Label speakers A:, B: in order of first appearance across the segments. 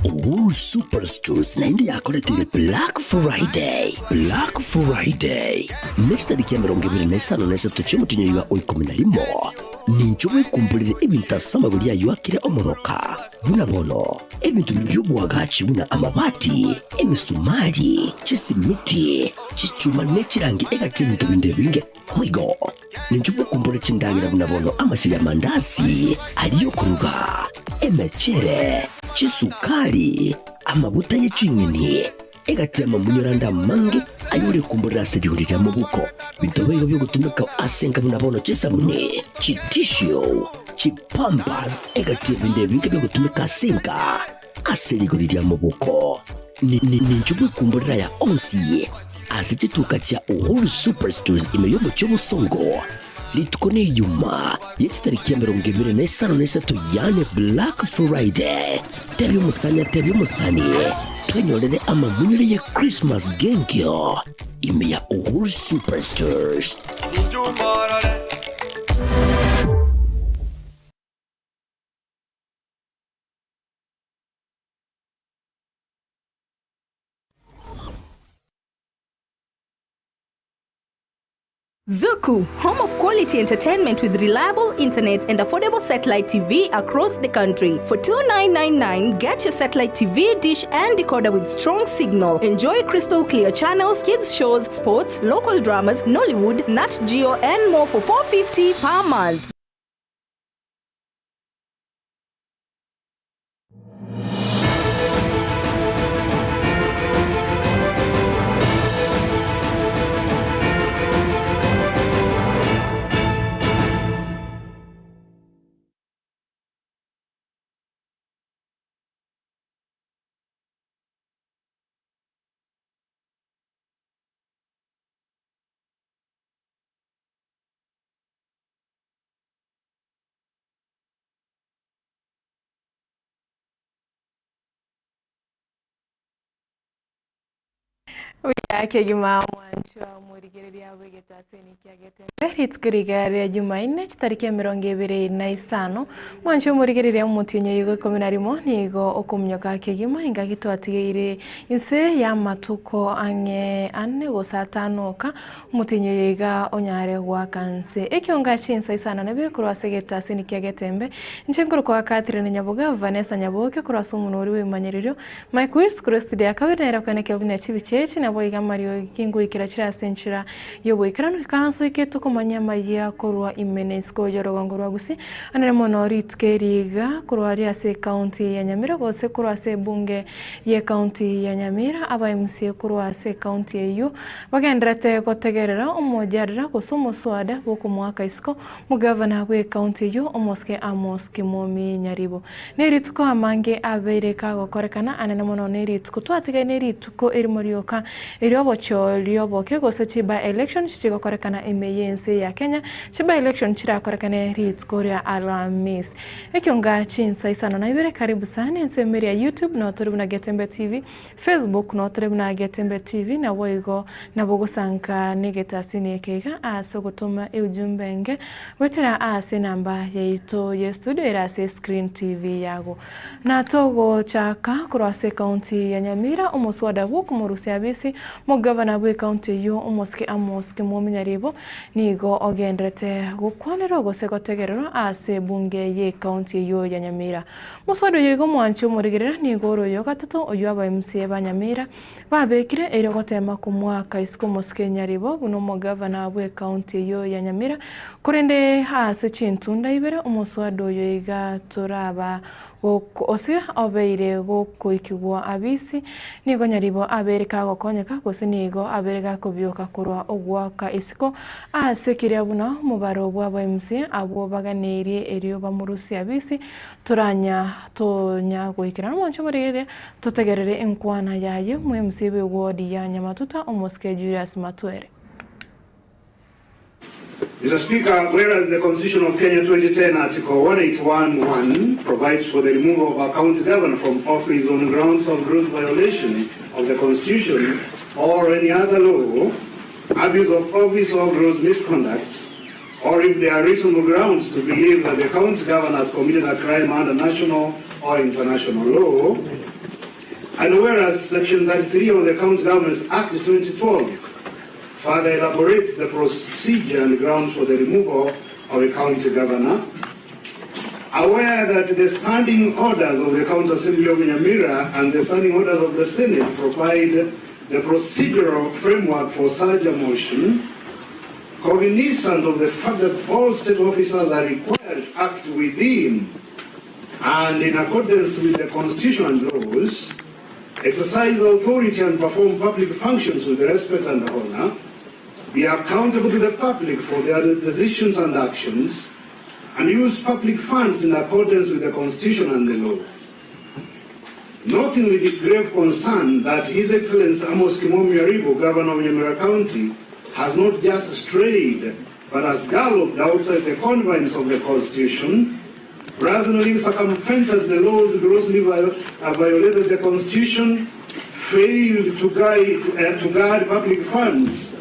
A: Uhuru Superstores na indi yakoretire Black Friday. Black Friday. Next tariki ya 25 cy'umutinyo wa 11. Ninjowe kumbulire ibintu asamaguri yayo akire omoroka. Bunabono. Ebintu by'ubwagaci buna amabati, emisumari, chisimiti, chichuma nechirangi egatintu bindebinge. Oigo. Ninjowe kumbulire chindangira bunabono amasi ya mandasi, aliyo kuruga, emechere, chisukari, amabuta y'icinyeni, egatema munyuranda mange ayuri kumbulira sejurira mu buko. Bitobeyo byo gutumika asenga bunabono chisabune, chitisho, chipambas, egativa indebinge byo gutumika asenga aserigurira mu buko. Ninjubwe kumbulira ya onsi asituka cya Uhuru Superstores imeyobo cy'ubusongo. Litukone yuma yechitariki ya 25 yane Black Friday. Teri umusani twenyorere amamunyire ya Christmas gengyo ime ya Uhuru Superstores.
B: Zuku, home of quality entertainment with reliable internet and affordable satellite TV across the country. For $2,999, get your satellite TV dish and decoder with strong signal. Enjoy crystal clear channels, kids shows, sports, local dramas, Nollywood, Nat Geo, and more for $450 per month. Ekeonga mwancho murigereri abegeta seniki Getembe itskirigare Jumaine tariki ya 25 mwancho murigereri umutinyo yigo 11 nigo okumnyoka Ekeonga ingagito atigire inse ya matuko ane go satanoka umutinyo yiga onyare gwa kanse Ekeonga Chinsa Isano nebire kurwasegeta seniki Getembe nchenguru kwa Catherine Nyaboga Vanessa Nyaboga kurasumunuri wimanyiriro Mike Wills kurostide akabinera kwaneke obune chibichechi nabo iga Mario kingu ikira chira senchira yobo ikrano kanso iketo komanya maya korwa imenesko yorogongorwa gusi anere monori tukeriga korwa ria se county ya Nyamira gose korwa se bunge ye county ya Nyamira aba MC korwa se county eyo bagendrate kotegerera omojadira gosomo swada boko mwaka isko mugavana we county yo omoske amoske momi nyaribo neri tuko amange abere kago korekana anene mono neri tuko twatiga neri tuko erimorioka Riobo kego se chiba election chigo korekana emeyense ya Kenya chiba election chira korekana rit Korea Alamis Ekeonga Chinsa Isano na Ibere karibu sana nsemeri ya YouTube na otoribu na Getembe TV Facebook na otoribu na Getembe TV na woigo na bogo sanka negeta sini ekega aso gutuma eujumbenge wetera ase namba yaito ye studio era se Screen TV yago na togo chaka kurwase county ya Nyamira omoswada wuku murusi abisi Mugavana we county yo amoske mominyaribo nigo ogendrete gukwanero gose gotegerero ase bunge ye county yo ya Nyamira muswado yigo mwancho murigerera nigo royo gatatu oyo aba MC ba Nyamira babekire ere gotema ku mwaka isko moske nyaribo buno mugavana we county yo ya Nyamira kurende ase chintunda Ibere umuswado yo iga turaba ose obeire gokoikigwa abisi nigo nyaribo abereka gokonyeka gose nigo abereka kubyoka kurwa ogwaka isiko asekire buna mubaro bwa MC abo baganeri eriyo bamurusi abisi turanya tonya goikira mwancho murere tutegerere enkwana yaye mu MC we wodi ya Nyamatuta omoske Julius Matwere.
C: Mr. Speaker, whereas the Constitution of Kenya 2010 Article 181(1) provides for the removal of a county governor from office on grounds of gross violation of the Constitution or any other law, abuse of office or gross misconduct, or if there are reasonable grounds to believe that the county governor has committed a crime under national or international law, And whereas Section 33 of the County Governments Act 2012 further elaborates the procedure and grounds for the removal of a county governor, aware that the standing orders of the County Assembly of Nyamira and the standing orders of the Senate provide the procedural framework for such a motion, cognizant of the fact that all state officers are required to act within and in accordance with the Constitution and laws, exercise authority and perform public functions with respect and honor, be accountable to the public for their decisions and actions, and use public funds in accordance with the Constitution and the law. Noting with grave concern that His Excellency Amos Nyaribo, Governor of Nyamira County, has not just strayed, but has galloped outside the confines of the Constitution, brazenly circumvented the laws, grossly violated the Constitution, failed to guard public funds,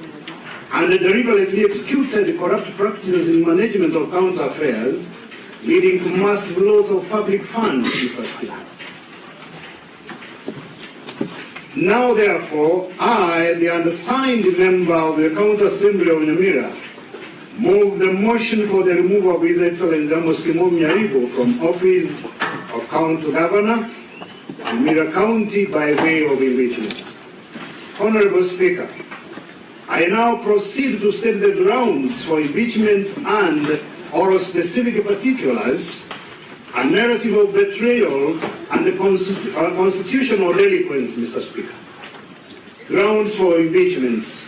C: and deliberately executed corrupt practices in management of county affairs, leading to massive loss of public funds, Mr. Speaker. Now, therefore, I, the undersigned member of the County Assembly of Nyamira, move the motion for the removal of His Excellency Amos Nyaribo from office of County Governor, Nyamira County, by way of impeachment. Honorable Speaker, I now proceed to state the grounds for impeachment and or specific particulars, a narrative of betrayal and the constitutional delinquents, Mr. Speaker. Grounds for impeachment.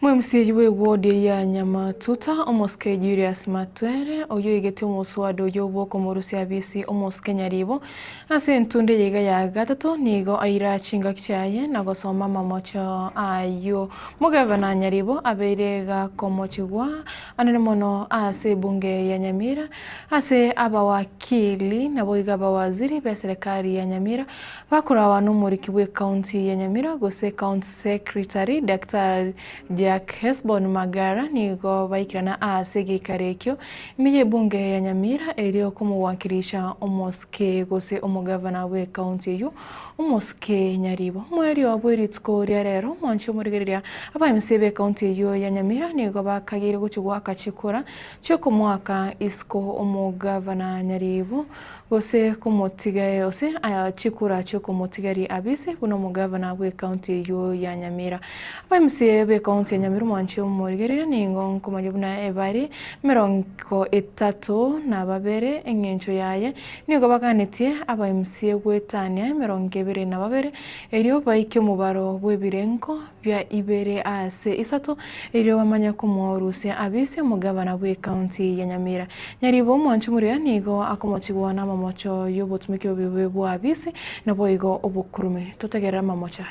B: Mwemsieji we wodi ya Nyamatuta omoske Julius Matwere oyo igete omoswado oyo bwoko murusia bisi omoske Nyaribo ase ntunde yega ya gatatu nigo aira chinga kyaye na gosoma mamocho ayo mugavana Nyaribo aberega komochigwa anene mono ase bunge ya Nyamira ase abawakili na boiga bawaziri be serikali ya Nyamira bakurawa n'umuriki we county ya Nyamira gose county secretary Dr. Jack Hesbon Magara nigo baikirana ase gikarekyo imiye bunge ya Nyamira elio kumuwakilisha omoske gose omugavana we county yu omoske Nyaribo mweri wabwiritsko rero mwancho murigereria abamsebe county yu ya Nyamira nigo bakagire guchugwa akachikora cyo kumwaka isko omugavana Nyaribo gose kumutigaye ose chikura cyo kumutigari abise buno mugavana we county yu ya Nyamira abamsebe county ya Nyamira mwancho murigereria ningo nkomanyibuna ebari 30 na babere engencho yaye nigo baganetie abamsie gwetania 22 elio baikyo mubaro bwebirenko bya Ibere ase Isano elio bamanya kumworusia abise mugavana we county ya Nyamira Nyaribo mwancho muriya nigo akomochigwa na mamocho yobotumikyo bibwe abise na boigo obukurume totegera mamocho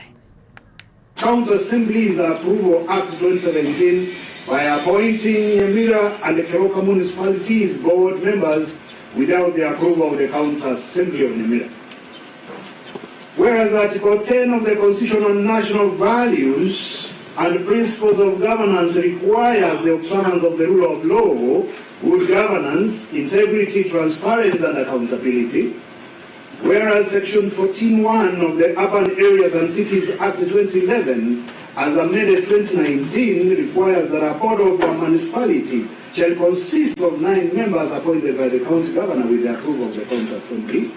C: County Assembly's Approval Act 2017 by appointing Nyamira and the Keroka municipalities board members without the approval of the County Assembly of Nyamira. Whereas Article 10 of the Constitution on National Values and Principles of Governance requires the observance of the rule of law, good governance, integrity, transparency, and accountability. Whereas Section 14.1 of the Urban Areas and Cities Act 2011, as amended 2019, requires that a board of a municipality shall consist of 9 members appointed by the county governor with the approval of the county assembly.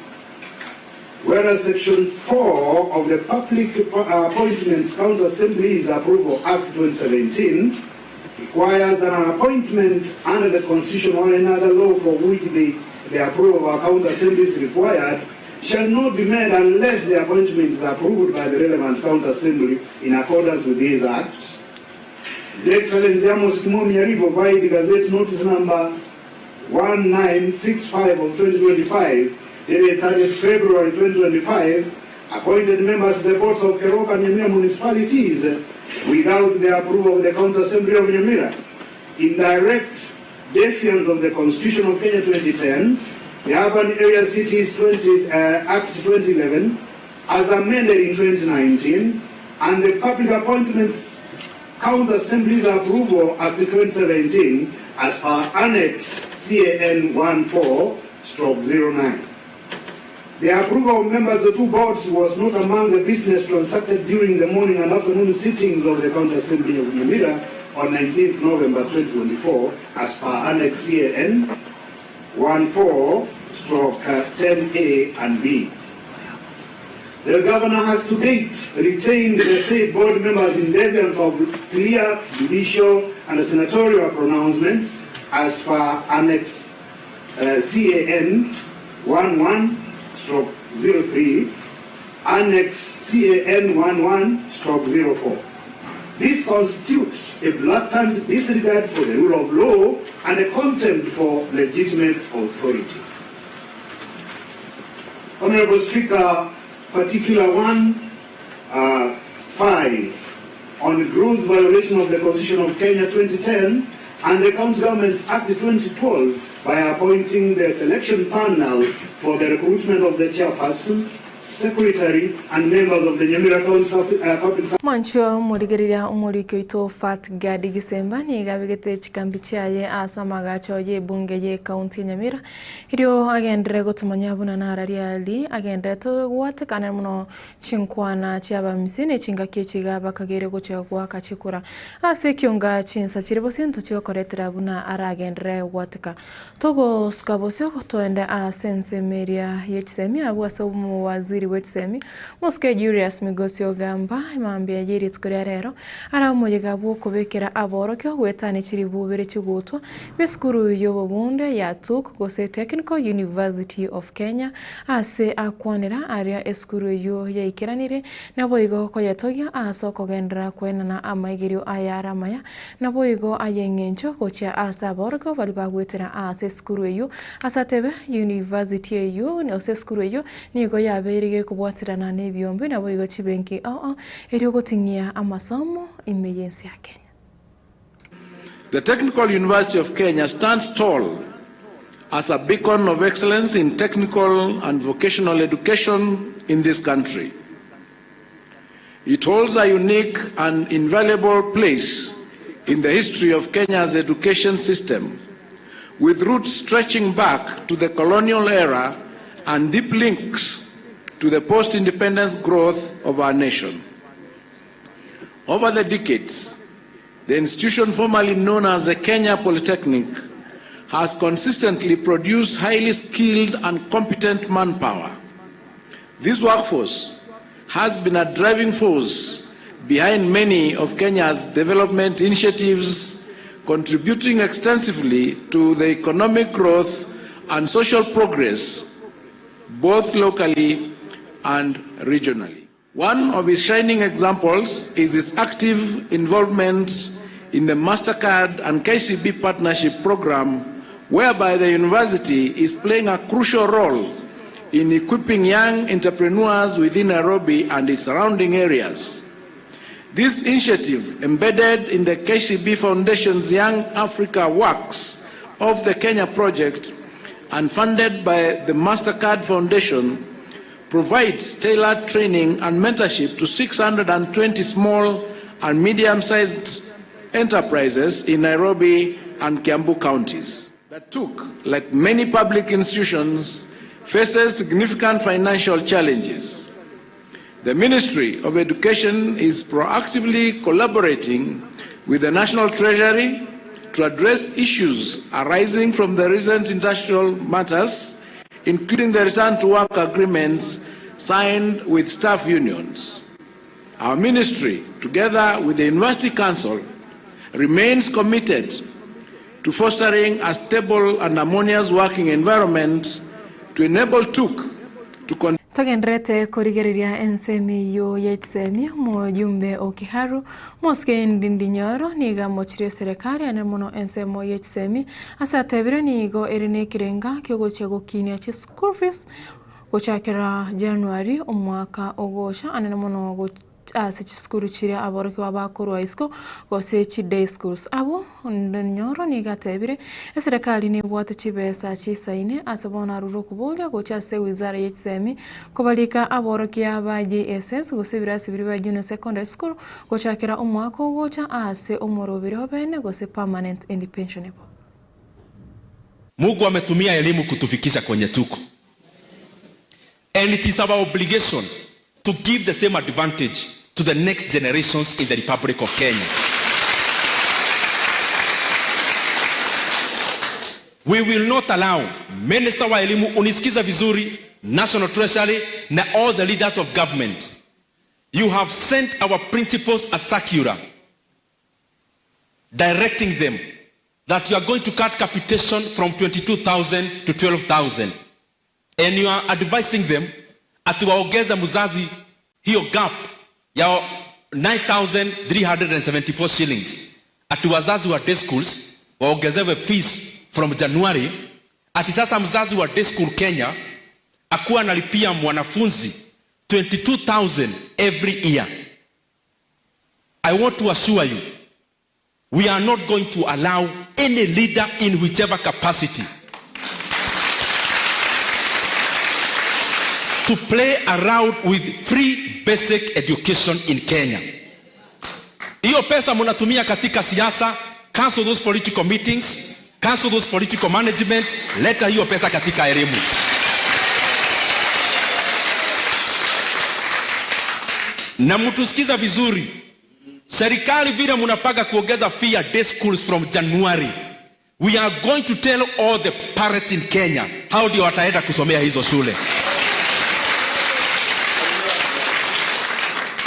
C: Whereas Section 4 of the Public Appointments County Assemblies Approval Act 2017 requires that an appointment under the Constitution or another law for which the approval of a county assembly is required shall not be made unless the appointment is approved by the relevant county assembly in accordance with these acts. His Excellency Amos Nyaribo by the Gazette Notice number 1965 of 2025, dated 30th February 2025, appointed members of the boards of Keroka and Nyamira municipalities without the approval of the county assembly of Nyamira, in direct defiance of the Constitution of Kenya 2010, the Urban Area Cities Act 2011, as amended in 2019, and the Public Appointments County Assemblies Approval Act 2017, as per Annex CAN 14/09. The approval of members of the two boards was not among the business transacted during the morning and afternoon sittings of the County Assembly of Nyamira on 19th November 2024 as per Annex CAN 14/10A and B. The Governor has to date retained the said board members in defiance of clear judicial and senatorial pronouncements as per Annex CAN 11/03, Annex CAN 11/04. This constitutes a blatant disregard for the rule of law and a contempt for legitimate authority. Honorable Speaker, Particular 1(5) on gross violation of the Constitution of Kenya 2010 and the County Governments Act 2012 by appointing the selection panel for the recruitment of the chairperson, secretary, and members of the Nyamira Council Public Service.
B: Mancho murigerira umurikyo ito Fat Gadi Gisemba ni gabigete chikambi chaye asa magacho ye bunge ye County Nyamira irio agendere gotumanya buna narariali agendere to watekana muno chinkwana chiaba misine chinga kechiga bakagere gochagwa kachikura ase Ekeonga Chinsa chiribo sinto chiokoretera buna ara agendere wateka togo skabosyo toende a sense meria yetsemi abwasa umuwaziri wetsemi Moske Julius Migosio gamba imambia yiri tskore rero ara umuyega bwo kubekera aborokyo gwetane kiri bubere kigutwa beskuru yobo bunde ya tuk gose Technical University of Kenya ase akwanira area eskuru yo yaikiranire nabo igo ko yatogia asoko gendra kwenana amaigirio ayara maya nabo igo ayengencho gocha asa aborokyo bali bagwetera ase eskuru yo asatebe University yo ne ose eskuru yo nigo yaberige kubwatirana nebyombe nabo igo chibenki erio gotingia amasomo emergency ya Kenya.
D: The Technical University of Kenya stands tall as a beacon of excellence in technical and vocational education in this country. It holds a unique and invaluable place in the history of Kenya's education system, with roots stretching back to the colonial era and deep links to the post-independence growth of our nation. Over the decades, the institution formerly known as the Kenya Polytechnic has consistently produced highly skilled and competent manpower. This workforce has been a driving force behind many of Kenya's development initiatives, contributing extensively to the economic growth and social progress, both locally and regionally. One of its shining examples is its active involvement in the MasterCard and KCB partnership program, whereby the university is playing a crucial role in equipping young entrepreneurs within Nairobi and its surrounding areas. This initiative, embedded in the KCB Foundation's Young Africa Works of the Kenya project and funded by the MasterCard Foundation, provides tailored training and mentorship to 620 small and medium-sized enterprises in Nairobi and Kiambu counties. That took, like many public institutions, faces significant financial challenges. The Ministry of Education is proactively collaborating with the National Treasury to address issues arising from the recent industrial matters, including the return to work agreements signed with staff unions. Our ministry, together with the University Council, remains committed to fostering a stable and harmonious working environment to enable TUK to continue.
B: Togendrete korigeriria ensemi yo yetsemi mojumbe okiharu moske ndindinyoro niga mochire serikali anemono ensemo yetsemi asatebire nigo erine kirenga kyogoche gokinia chi school fees gochakera January omwaka ogosha anemono ase chiskuru chire aboroki wabakuru isko gose chi day schools abo ndonyoro niga tebire serikali ni bwate chibesa chisaine asabona ruro kuboga gocha se wizara yetsemi kobalika aboroki aba JSS gose birasi biri ba junior secondary school gochakera omwaka ogocha ase omorobire obene gose permanent and pensionable.
E: Mungu ametumia elimu kutufikisha kwenye tuko. And it is our obligation to give the same advantage to the next generations in the Republic of Kenya. We will not allow Minister wa elimu, unisikiza vizuri, National Treasury na all the leaders of government. You have sent our principals a circular directing them that you are going to cut capitation from 22,000 to 12,000. And you are advising them atuwaongeza mzazi hiyo gap ya 9,374 shillings. Ati wazazi wa day schools waongezewe fees from January. Ati sasa mzazi wa day school Kenya akuwa analipia mwanafunzi 22,000 every year. I want to assure you, we are not going to allow any leader in whichever capacity to play around with free basic education in Kenya. Hiyo pesa mnatumia katika siasa, cancel those political meetings, cancel those political management, leta hiyo pesa katika elimu. Na mtusikiza vizuri, serikali vile mnapanga kuongeza fee ya day schools from January, we are going to tell all the parents in Kenya how ndio wataenda kusomea hizo shule.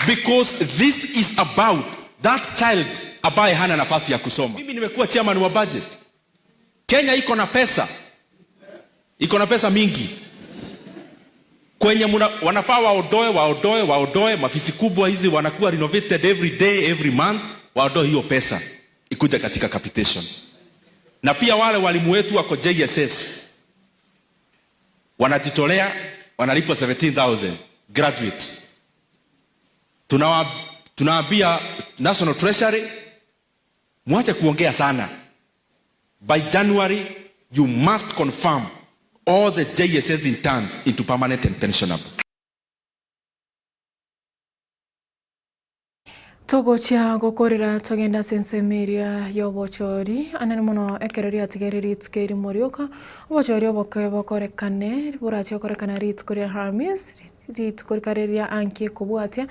E: Because this is about that child ambaye hana nafasi ya kusoma. Mimi nimekuwa chairman wa budget. Kenya iko na pesa. Iko na pesa mingi. Kwenye wanafaa waondoe mafisi kubwa hizi wanakuwa renovated every day, every month, waondoe hiyo pesa ikuja katika capitation. Na pia wale walimu wetu wako JSS wanajitolea, wanalipwa 17,000 graduates. Tunawaambia National Treasury, mwache kuongea sana. By January, you must confirm all the JSS interns into permanent and pensionable.
B: Togocha gokorera togenda sensemiria yobochori anene muno ekereria tigereri tukeri morioka obochori oboke bokorekane burache korekana rit korea harmis rit korikareria anki kubwatia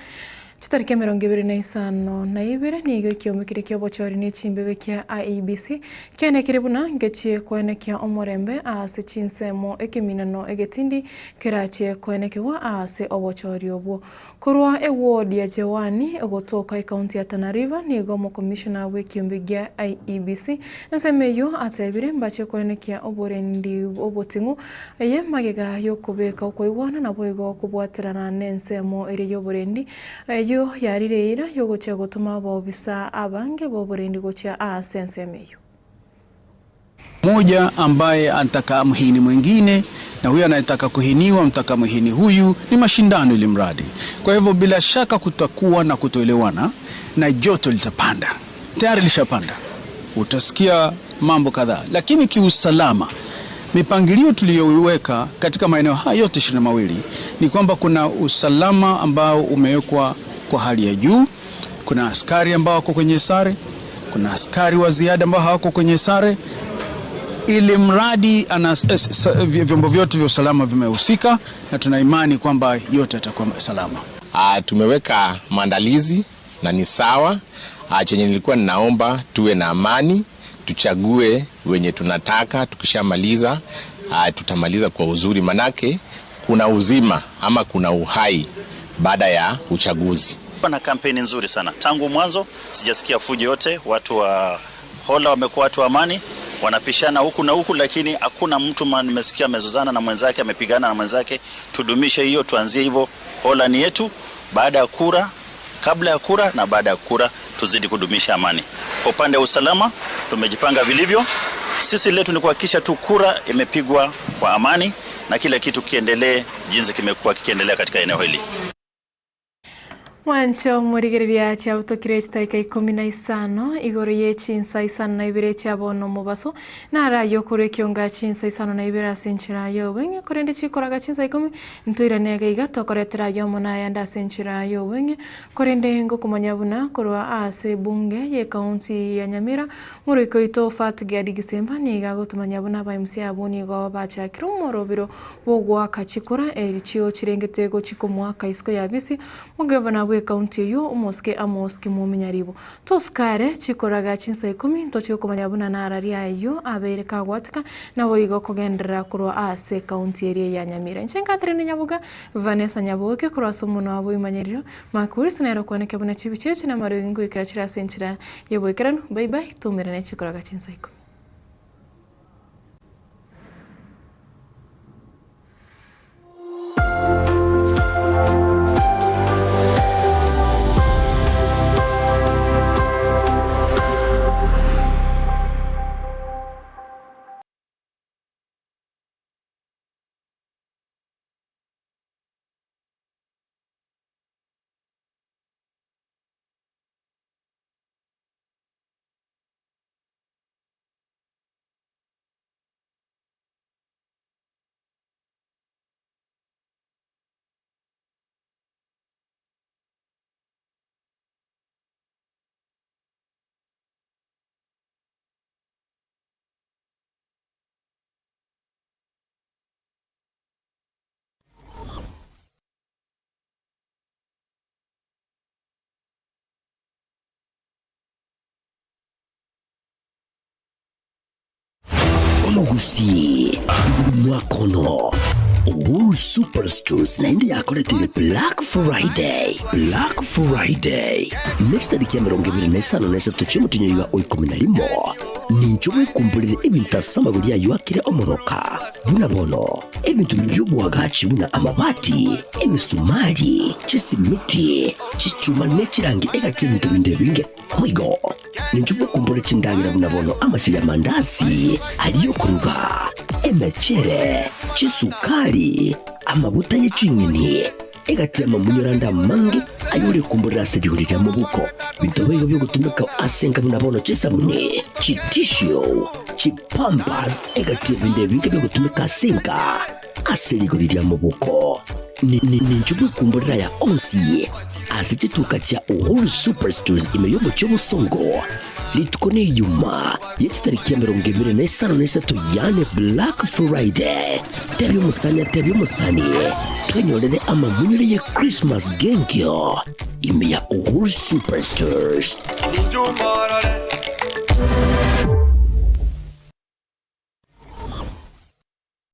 B: chitarike 25 na Ibere nigo ikiomikire kyo bochori ni chimbebe kya IEBC kene kiribuna ngechie koenekya omorembe ase Chinsa ekeminano egetindi kerache koenekwa ase obochori obwo korwa eward ya Jewani egotoka county ya Tana River nigo mo commissioner we kiombigia IEBC nsemeyo atebire mbache koenekya oborendi obotingu eye magega yokobeka okoigwana naboigo kubwaterana nensemo ere yoborendi yo yarireira yogocha gutuma bobisa abange boborendi gocha asensemeyo
F: moja ambaye anataka mhini mwingine na huyu anayetaka kuhiniwa mtaka mhini huyu, ni mashindano ili mradi. Kwa hivyo bila shaka kutakuwa na kutoelewana na joto litapanda. Tayari lishapanda. Utasikia mambo kadhaa, lakini kiusalama mipangilio tuliyoweka katika maeneo haya yote 22 ni kwamba kuna usalama ambao umewekwa kwa hali ya juu. Kuna askari ambao wako kwenye sare, kuna askari wa ziada ambao hawako kwenye sare, ili mradi vyombo vyote vya usalama vimehusika, na tuna imani kwamba yote yatakuwa salama.
G: Tumeweka maandalizi na ni sawa. Chenye nilikuwa ninaomba tuwe na amani, tuchague wenye tunataka, tukishamaliza tutamaliza kwa uzuri, manake kuna uzima ama kuna uhai baada ya uchaguzi.
H: Na kampeni nzuri sana. Tangu mwanzo sijasikia fujo yote, watu wa Hola wamekuwa watu wa amani, wanapishana huku na huku, lakini hakuna mtu nimesikia amezozana na mwenzake, amepigana na mwenzake. Tudumishe hiyo, tuanzie hivyo. Hola ni yetu, baada ya kura, kabla ya kura na baada ya kura, tuzidi kudumisha amani. Kwa upande wa usalama tumejipanga vilivyo. Sisi letu ni kuhakikisha tu kura imepigwa kwa amani na kila kitu kiendelee jinsi kimekuwa kikiendelea katika eneo hili.
B: Mwancho murigereria cha utokire chitarika 15 igoro ye Chinsa Isano na Ibere cha bono mubaso na rayo kure Ekeonga Chinsa Isano na Ibere asenchira yo wenye korende chikoraga Chinsa 10 ntuira nega igato koretera yo mona yanda asenchira yo wenye korende ngo kumanyabuna korwa ase bunge ye kaunti ya Nyamira muriko ito fatge digisemba ni gago tumanyabuna ba MC aboni go bacha kirumorobiro bogwa kachikora erichio chirengete go chikomwa kaisko yabisi mugavana kaunti yo amoske muminyaribo toskare chikoraga Chinsa 10 tochiko kumanyabuna na araria yo abere kagwatika na boigo kogendera kurwa ase kaunti area ya Nyamira nchenkatrine Nyaboga Vanessa Nyaboga kurwa somuno abo imanyiriro makurisi nero kwaneke buna chibicheche na maringo ikirachira senchira yebo ikrano bye bye tumirane chikoraga Chinsa 10.
A: Mugusi mwakono Uhuru Superstores naindi yakoretire Black Friday. Black Friday nestariki ya 25 cy'umutinyo yiga 11 ninjowe kumbulire ibintu asamaguri yayo akire omoroka buna bono ebintu by'ubwagaci buna amabati emisumari chisimiti chichuma nechirangi egatinto bindebinge kwigo ninjowe kumbulire chindangira buna bono amasi ya mandazi aliyo kuruga emechere chisukari amabuta y'ichinyini egatema munyuranda mangi ayuri kumbura sejurira mu buko bitobego byo gutumika asenga bunabono chisabune chitishio chipampas egativa ndebinge byo gutumika asenga aserigurira mu buko ni njubu kumburira ya onsi asitituka cha Uhuru Superstores imeyobo cy'ubusongo litukone yuma yechitariki ya 25 yane Black Friday tebyo musani twenyorere amamunyure ye Christmas gengyo ime ya Uhuru Superstores.